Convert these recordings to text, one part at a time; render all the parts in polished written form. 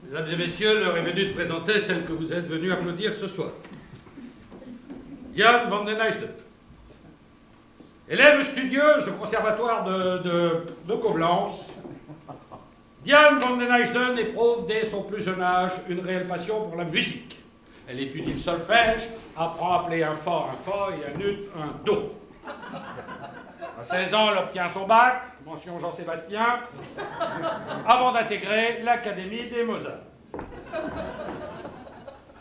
Mesdames et messieurs, l'heure est venue de présenter celle que vous êtes venus applaudir ce soir. Diane van den Heijden. Élève studieuse au conservatoire de Coblence, Diane van den Heijden éprouve dès son plus jeune âge une réelle passion pour la musique. Elle étudie le solfège, apprend à appeler un fa et un ut un do. À 16 ans, elle obtient son bac, mention Jean-Sébastien, avant d'intégrer l'Académie des Mozart.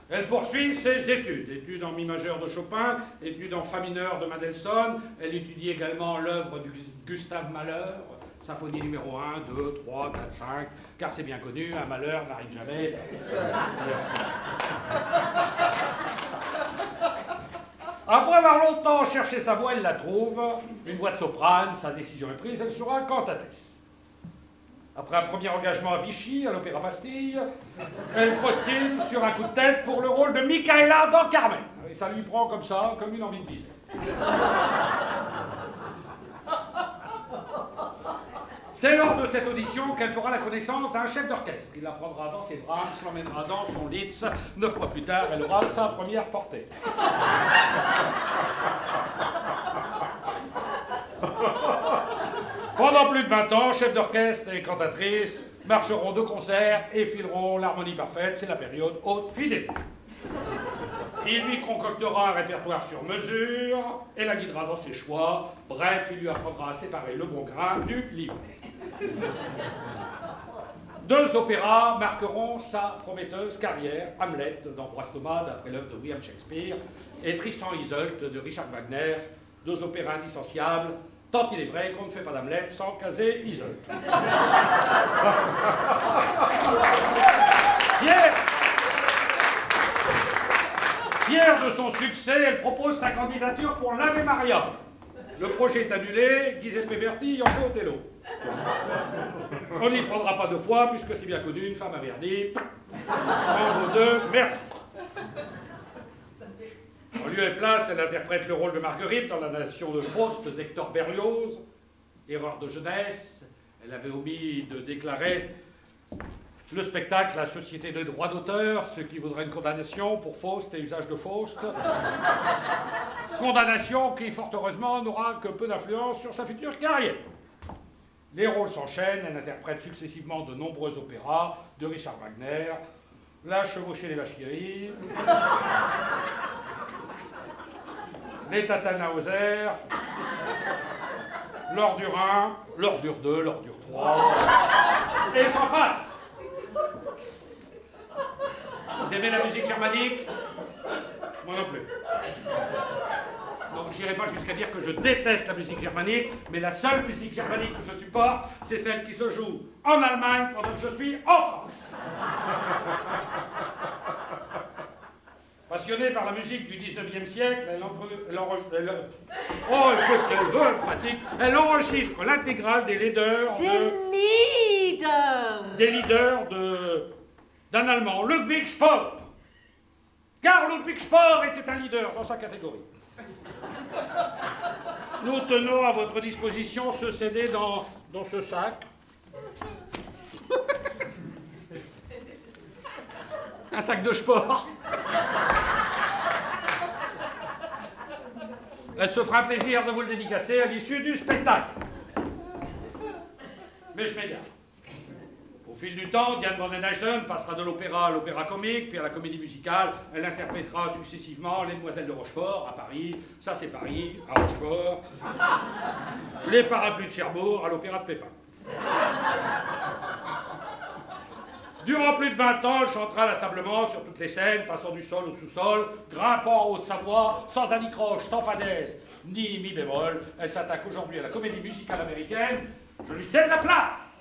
Elle poursuit ses études en mi majeur de Chopin, études en fa mineur de Mendelssohn. Elle étudie également l'œuvre de Gustave Mahler, symphonie numéro 1, 2, 3, 4, 5, car c'est bien connu, un malheur n'arrive jamais. Merci. Après avoir longtemps cherché sa voix, elle la trouve. Une voix de soprane, sa décision est prise, elle sera cantatrice. Après un premier engagement à Vichy, à l'Opéra Bastille, elle postule sur un coup de tête pour le rôle de Michaela dans Carmen. Et ça lui prend comme ça, comme une envie de pisser. C'est lors de cette audition qu'elle fera la connaissance d'un chef d'orchestre. Il la prendra dans ses bras, l'emmènera dans son Litz. 9 mois plus tard, elle aura sa première portée. Pendant plus de 20 ans, chef d'orchestre et cantatrice marcheront de concert et fileront l'harmonie parfaite. C'est la période haute fidélité. Il lui concoctera un répertoire sur mesure et la guidera dans ses choix. Bref, il lui apprendra à séparer le bon grain du livret. 2 opéras marqueront sa prometteuse carrière, Hamlet d'Ambroise Thomas, d'après l'œuvre de William Shakespeare, et Tristan et Isolde de Richard Wagner, 2 opéras indissociables, tant il est vrai qu'on ne fait pas d'Hamlet sans caser Isolde. Fière de son succès, elle propose sa candidature pour l'Ave Maria. Le projet est annulé, Giuseppe Verdi en fait Othello. On n'y prendra pas 2 fois, puisque c'est bien connu, une femme à Verdi. En vaut 2, merci. En lieu et place, elle interprète le rôle de Marguerite dans la Nation de Faust d'Hector Berlioz. Erreur de jeunesse, elle avait omis de déclarer le spectacle à la Société de droits d'auteur, ce qui vaudrait une condamnation pour Faust et usage de Faust. Condamnation qui, fort heureusement, n'aura que peu d'influence sur sa future carrière. Les rôles s'enchaînent, elle interprète successivement de nombreux opéras de Richard Wagner, La Chevauchée des vaches qui rient, Les Tannhäuser, L'Ordure 1, L'Ordure 2, L'Ordure 3, et j'en passe. Vous aimez la musique germanique? Moi non plus. Donc j'irai pas jusqu'à dire que je déteste la musique germanique, mais la seule musique germanique que je supporte, c'est celle qui se joue en Allemagne pendant que je suis en France. Passionnée par la musique du 19e siècle, qu'est-ce qu'elle veut, pratique. Elle enregistre l'intégrale des leaders d'un Allemand, Ludwig Spohr. Car Ludwig Spohr était un leader dans sa catégorie. Nous tenons à votre disposition ce CD dans ce sac. Un sac de sport. Elle se fera un plaisir de vous le dédicacer à l'issue du spectacle. Mais je m'égare. Au fil du temps, Diane van den Heijden passera de l'opéra à l'opéra comique, puis à la comédie musicale. Elle interprétera successivement Les Demoiselles de Rochefort à Paris, ça c'est Paris, à Rochefort. Les Parapluies de Cherbourg à l'opéra de Pépin. Durant plus de 20 ans, elle chantera inlassablement sur toutes les scènes, passant du sol au sous-sol, grimpant en haut de sa voix, sans anicroche, sans fadaise, ni mi bémol. Elle s'attaque aujourd'hui à la comédie musicale américaine. Je lui cède la place.